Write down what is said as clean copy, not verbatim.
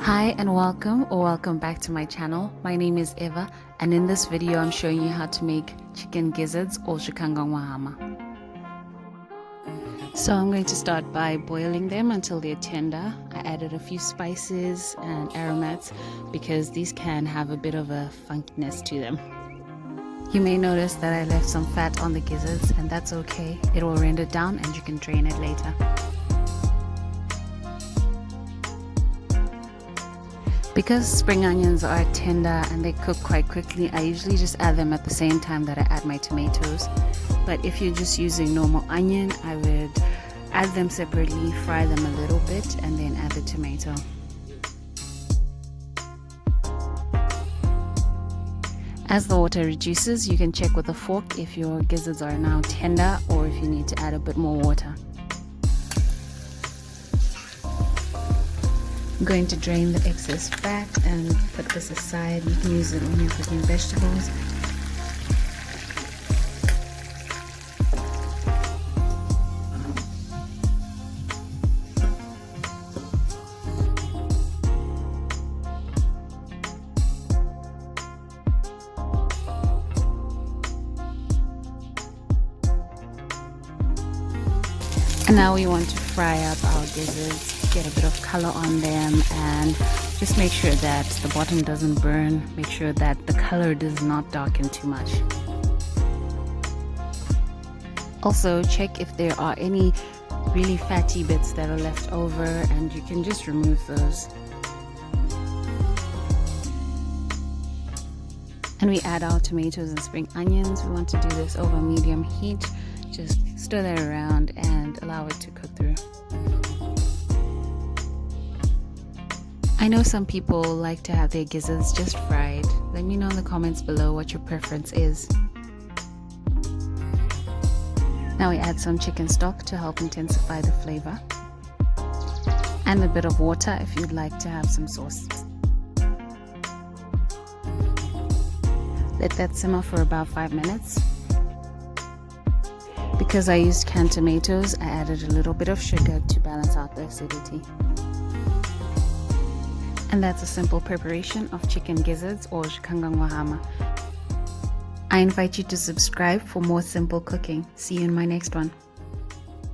Hi and welcome back to my channel. My name is Eva, and in this video I'm showing you how to make chicken gizzards or Zvikanganwahama. So I'm going to start by boiling them until they're tender. I added a few spices and aromats because these can have a bit of a funkiness to them. You may notice that I left some fat on the gizzards, and that's okay. It will render down and you can drain it later. Because spring onions are tender and they cook quite quickly, I usually just add them at the same time that I add my tomatoes. But if you're just using normal onion, I would add them separately, fry them a little bit, and then add the tomato. As the water reduces, you can check with a fork if your gizzards are now tender or if you need to add a bit more water. I'm going to drain the excess fat and put this aside. You can use it when you're cooking vegetables. And now we want to fry up our gizzards, get a bit of color on them, and just make sure that the bottom doesn't burn. Make sure that the color does not darken too much. Also check if there are any really fatty bits that are left over, and you can just remove those. And we add our tomatoes and spring onions. We want to do this over medium heat. Just stir that around and allow it to cook through. I know some people like to have their gizzards just fried. Let me know in the comments below what your preference is. Now we add some chicken stock to help intensify the flavor, and a bit of water if you'd like to have some sauce. Let that simmer for about 5 minutes. Because I used canned tomatoes, I added a little bit of sugar to balance out the acidity. And that's a simple preparation of chicken gizzards or Zvikanganwahama. I invite you to subscribe for more simple cooking. See you in my next one.